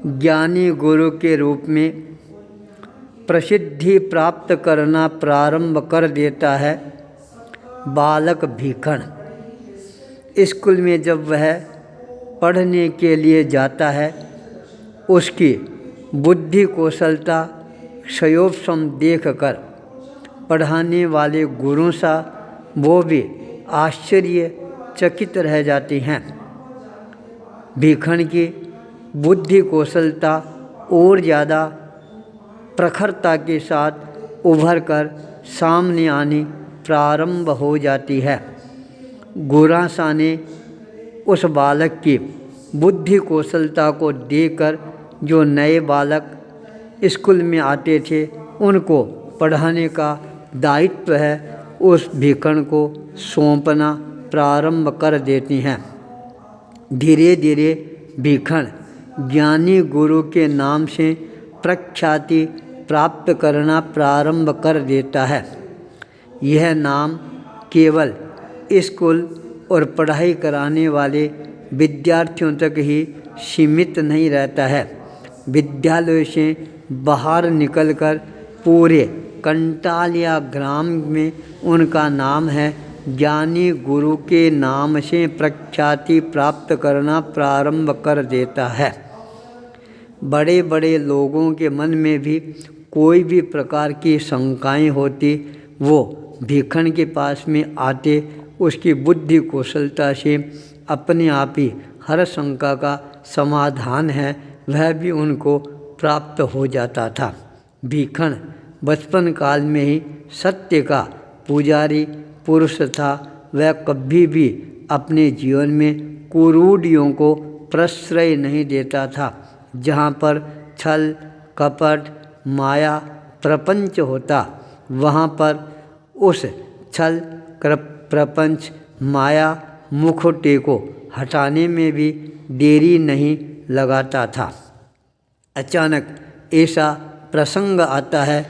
ज्ञानी गुरु के रूप में प्रसिद्धि प्राप्त करना प्रारंभ कर देता है बालक भीखण। स्कूल में जब वह पढ़ने के लिए जाता है, उसकी बुद्धि कौशलता क्षयोपम देखकर पढ़ाने वाले गुरु सा वो भी आश्चर्यचकित रह जाते हैं। भीखण की बुद्धि कौशलता और ज़्यादा प्रखरता के साथ उभर कर सामने आनी प्रारंभ हो जाती है। गुरासा ने उस बालक की बुद्धि कौशलता को देखकर जो नए बालक स्कूल में आते थे उनको पढ़ाने का दायित्व है उस भीखण को सौंपना प्रारंभ कर देती हैं। धीरे धीरे भीखण ज्ञानी गुरु के नाम से प्रख्याति प्राप्त करना प्रारंभ कर देता है। यह नाम केवल स्कूल और पढ़ाई कराने वाले विद्यार्थियों तक ही सीमित नहीं रहता है। विद्यालय से बाहर निकलकर पूरे कंटालिया ग्राम में उनका नाम है ज्ञानी गुरु के नाम से प्रख्याति प्राप्त करना प्रारंभ कर देता है। बड़े बड़े लोगों के मन में भी कोई भी प्रकार की शंकाएं होती, वो भीखण के पास में आते, उसकी बुद्धि कौशलता से अपने आप ही हर शंका का समाधान है वह भी उनको प्राप्त हो जाता था। भीखण बचपन काल में ही सत्य का पुजारी पुरुष था। वह कभी भी अपने जीवन में कुरूढ़ियों को प्रश्रय नहीं देता था। जहाँ पर छल कपट माया प्रपंच होता, वहाँ पर उस छल प्रपंच माया मुखौटे को हटाने में भी देरी नहीं लगाता था। अचानक ऐसा प्रसंग आता है,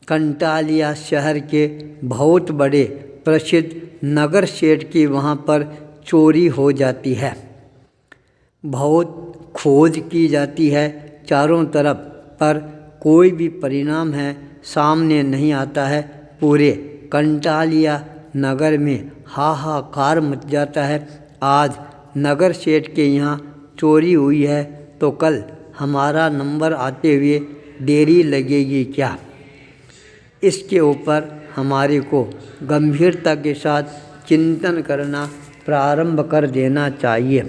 कंटालिया शहर के बहुत बड़े प्रसिद्ध नगर सेठ की वहाँ पर चोरी हो जाती है। बहुत खोज की जाती है चारों तरफ, पर कोई भी परिणाम है सामने नहीं आता है। पूरे कंटालिया नगर में हाहाकार मच जाता है। आज नगर सेठ के यहाँ चोरी हुई है तो कल हमारा नंबर आते हुए देरी लगेगी क्या? इसके ऊपर हमारे को गंभीरता के साथ चिंतन करना प्रारंभ कर देना चाहिए।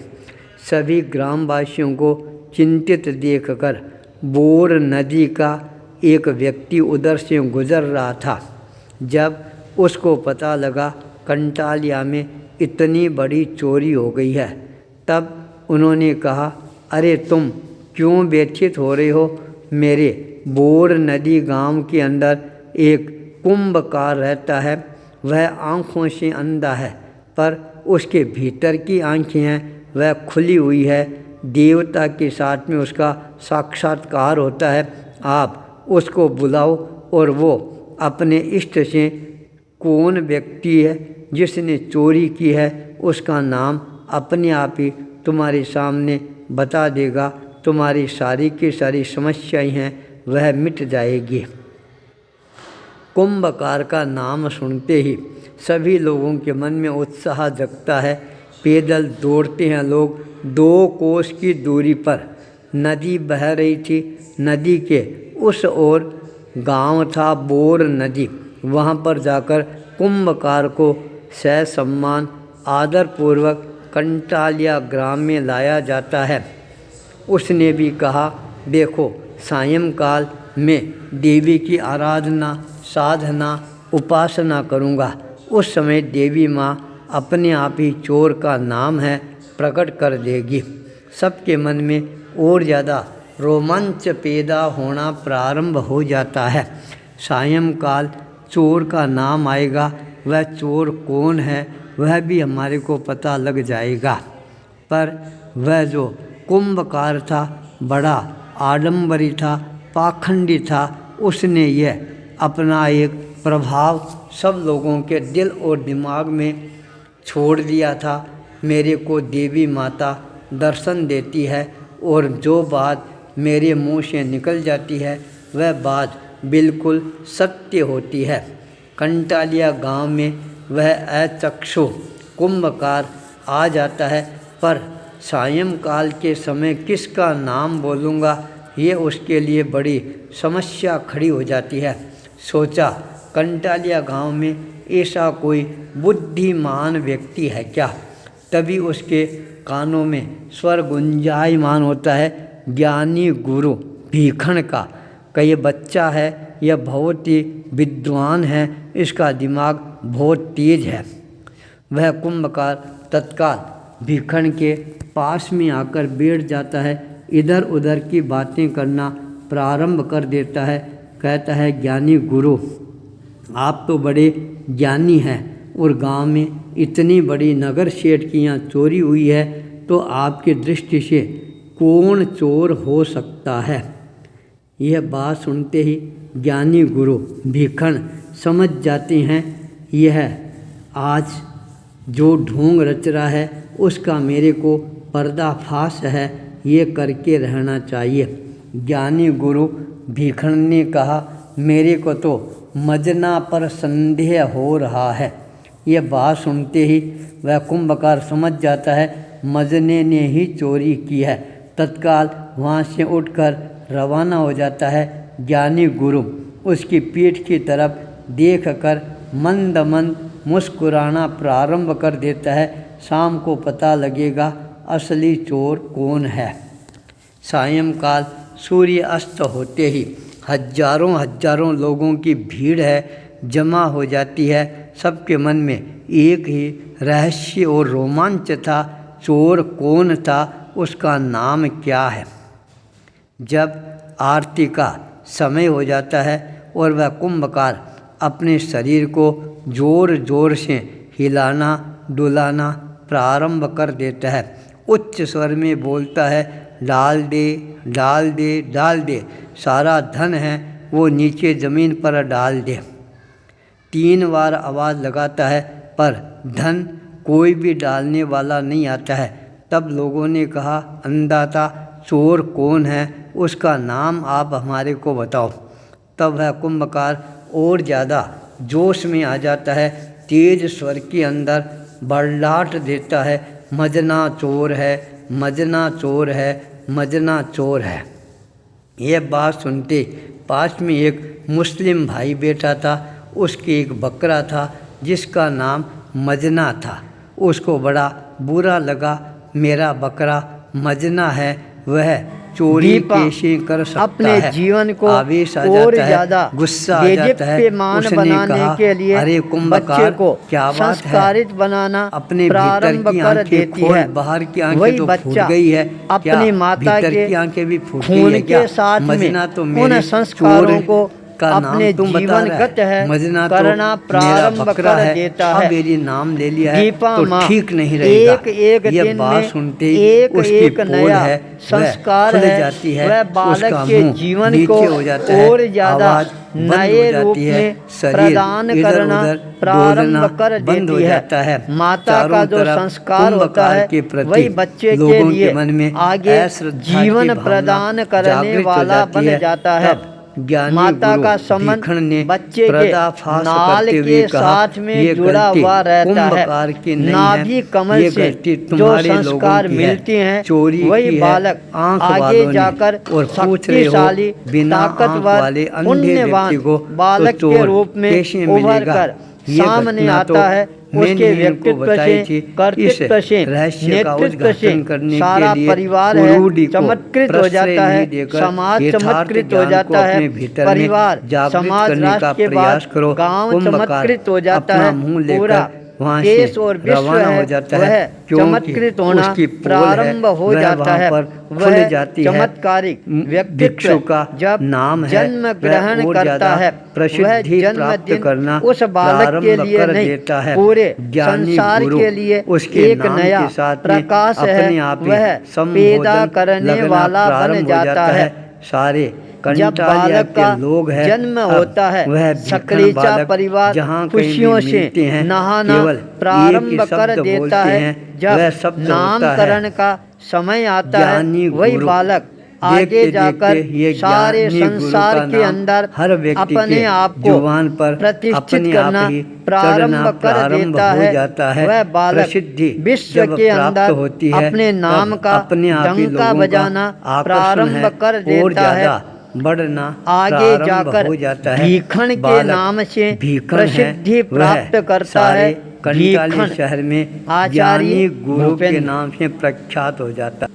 सभी ग्रामवासियों को चिंतित देखकर बोर नदी का एक व्यक्ति उधर से गुजर रहा था। जब उसको पता लगा कंटालिया में इतनी बड़ी चोरी हो गई है, तब उन्होंने कहा, अरे तुम क्यों व्यथित हो रहे हो? मेरे बोर नदी गांव के अंदर एक कुंभकार रहता है। वह आँखों से अंधा है, पर उसके भीतर की आँखें हैं वह खुली हुई है। देवता के साथ में उसका साक्षात्कार होता है। आप उसको बुलाओ और वो अपने इष्ट से कौन व्यक्ति है जिसने चोरी की है उसका नाम अपने आप ही तुम्हारे सामने बता देगा। तुम्हारी सारी की सारी समस्याएं हैं वह मिट जाएगी। कुंभकार का नाम सुनते ही सभी लोगों के मन में उत्साह जगता है। पैदल दौड़ते हैं लोग। 2 कोस की दूरी पर नदी बह रही थी। नदी के उस ओर गांव था बोर नदी। वहां पर जाकर कुंभकार को ससम्मान आदरपूर्वक कंटालिया ग्राम में लाया जाता है। उसने भी कहा, देखो सायंकाल में देवी की आराधना साधना उपासना करूँगा। उस समय देवी माँ अपने आप ही चोर का नाम है प्रकट कर देगी। सबके मन में और ज़्यादा रोमांच पैदा होना प्रारंभ हो जाता है। सायंकाल चोर का नाम आएगा, वह चोर कौन है वह भी हमारे को पता लग जाएगा। पर वह जो कुंभकार था बड़ा आडंबरी था, पाखंडी था। उसने यह अपना एक प्रभाव सब लोगों के दिल और दिमाग में छोड़ दिया था। मेरे को देवी माता दर्शन देती है और जो बात मेरे मुंह से निकल जाती है वह बात बिल्कुल सत्य होती है। कंटालिया गांव में वह अचक्षु कुंभकार आ जाता है, पर सायंकाल के समय किसका नाम बोलूँगा ये उसके लिए बड़ी समस्या खड़ी हो जाती है। सोचा, कंटालिया गांव में ऐसा कोई बुद्धिमान व्यक्ति है क्या? तभी उसके कानों में स्वर गुंजायमान होता है, ज्ञानी गुरु भीखण का ये बच्चा है, यह बहुत ही विद्वान है, इसका दिमाग बहुत तेज है। वह कुंभकार तत्काल भीखण के पास में आकर बैठ जाता है, इधर उधर की बातें करना प्रारंभ कर देता है। कहता है, ज्ञानी गुरु, आप तो बड़े ज्ञानी हैं और गांव में इतनी बड़ी नगर सेठ की यहाँ चोरी हुई है, तो आपकी दृष्टि से कौन चोर हो सकता है? यह बात सुनते ही ज्ञानी गुरु भीखण समझ जाते हैं, यह आज जो ढोंग रच रहा है उसका मेरे को पर्दाफाश है, ये करके रहना चाहिए। ज्ञानी गुरु भीखण ने कहा, मेरे को तो मजना पर संदेह हो रहा है। यह बात सुनते ही वह कुंभकार समझ जाता है मजने ने ही चोरी की है। तत्काल वहाँ से उठकर रवाना हो जाता है। ज्ञानी गुरु उसकी पीठ की तरफ देखकर मंद मंद मुस्कुराना प्रारंभ कर देता है। शाम को पता लगेगा असली चोर कौन है। सायंकाल सूर्य अस्त होते ही हजारों लोगों की भीड़ है जमा हो जाती है। सबके मन में एक ही रहस्य और रोमांच था, चोर कौन था, उसका नाम क्या है। जब आरती का समय हो जाता है और वह कुंभकार अपने शरीर को जोर जोर से हिलाना डुलाना प्रारंभ कर देता है, उच्च स्वर में बोलता है, डाल दे डाल दे डाल दे, सारा धन है वो नीचे ज़मीन पर डाल दे। 3 बार आवाज़ लगाता है पर धन कोई भी डालने वाला नहीं आता है। तब लोगों ने कहा, अंधाता चोर कौन है, उसका नाम आप हमारे को बताओ। तब वह कुंभकार और ज़्यादा जोश में आ जाता है, तेज स्वर के अंदर बड़लाट देता है, मजना चोर है, मजना चोर है, मजना चोर है। यह बात सुनते पास में एक मुस्लिम भाई बैठा था, उसके एक बकरा था जिसका नाम मजना था। उसको बड़ा बुरा लगा, मेरा बकरा मजना है, वह चोरी कैसे कर सकता अपने है। जीवन को आवेश आ और जाता है, ज्यादा गुस्सा आ जाता है। उसने बनाने कहा, के लिए अरे कुंभकार, को क्या बात है, संस्कारित बनाना अपने प्रारंभ भीतर की कर आंखें देती खोल, है। बाहर की आंखें वही तो फूट बच्चा गई है, अपनी माता भीतर के की आंखें भी फूट खून गई है क्या? के साथ में मजना तो उन मेरे संस्कारों को का अपने नाम तुम बता रहा जीवनगत है मजना करना तो प्रारंभ मेरा बकरा कर है, देता अब है। मेरी नाम ले लिया है दीपा तो माँ ठीक नहीं रहेगा। एक यह दिन बात में सुनते ही उसकी एक पोल नया है संस्कार खुल है, जाती है, वह बालक उसका के मुंह जीवन नीचे को हो जाता है, और ज्यादा आवाज बंद हो नए रूप जाती है, में शरीर प्रदान इधर करना उधर प्रारंभ डोलना कर बंद हो देती जाता है। माता चारों का जो तरफ संस्कार होता कुंभकार है के प्रति वही बच्चे के लोगों लिए के मन में आगे अश्रद्धा की जीवन भावना प्रदान करने जागृत हो वाला जाती बन है। जाता है। तब ज्ञानी माता गुरु का संबंध भीखण ने बच्चे के पर्दाफाश नाल करते के हुए कहा, साथ में ये जुड़ा गलती हुआ रहता है। कुंभकार की नहीं नाभि है, कमल ये से गलती जो तुम्हारे लोगों संस्कार की है। मिलते हैं चोरी वही की है बालक आंख आगे वालों ने, जाकर और पूछ रहे हो शक्तिशाली बिना आंख ताकतवर वाले अंधे पुण्यवान व्यक्ति को बालक तो के चोर रूप में कैसे उभर मिलेगा? कर ये सामने घटना तो आता है। उसके मैंने इनको व्यक्तित्व बताई से, थी। कर्तृत्व इस से, रहस्य का नेतृत्व उद्घाटन से करने सारा के लिए परिवार है कुरूढ़ी को चमत्कृत हो प्रश्रय जाता है, नहीं देकर समाज यथार्थ चमत्कृत हो ज्ञान को जाता है, अपने भीतर में परिवार जागृत समाज करने का राष्ट्र के प्रयास बाद करो। गांव कुंभकार चमत्कृत हो जाता अपना है, मुंह पूरा लेकर वहाँ देश से और विश्व रवाना है हो जाता वह है, क्योंकि चमत्कृत होना उसकी पोल है, प्रारंभ हो वह जाता वहाँ है। पर वह खुल जाती है। चमत्कारिक भिक्षु व्यक्तित्व का जब नाम है, जन्म वह ग्रहण और करता ज्यादा है प्रसिद्धि वह प्राप्त जन्मदिन करना उस बालक के प्रारंभ लिए कर नहीं देता है। पूरे ज्ञानी संसार गुरु के लिए उसके एक नाम नया के साथ में प्रकाश अपने है, आप ही वह संबोधन पैदा करने लगना वाला बन प्रारंभ हो जाता है। सारे जब कंटालिया बालक का के लोग हैं, जन्म अब होता है वह भीखण सकलीचा बालक परिवार जहाँ कहीं भी खुशियों से मिलते हैं, नहाना केवल प्रारंभ एक ही कर शब्द देता बोलते है। हैं, जब वह शब्द होता है, नामकरण का समय आता है ज्ञानी वही गुरु बालक आगे देखते जाकर देखते ये सारे ज्ञानी गुरु संसार का के नाम अंदर हर व्यक्ति अपने के आप को जुबान पर प्रतिष्ठित अपने करना आप ही प्रारंभ चढ़ना कर प्रारंभ देता हो है। जाता है। वह बालक प्रसिद्धि विश्व जब के प्राप्त अंदर होती है अपने नाम तब का अपने आप ही डंका लोगों बजाना का आकर्षण प्रारंभ है कर और देता है। ज्यादा बढ़ना आगे प्रारंभ जाकर हो जाता है। भीखण के बालक नाम से भीखण प्रसिद्धि है, वह प्राप्त करता सारे है। कंटाली भीखण शहर में आचार्य ज्ञानी गुरु के भूपेंद्र। नाम से प्रख्यात हो जाता है।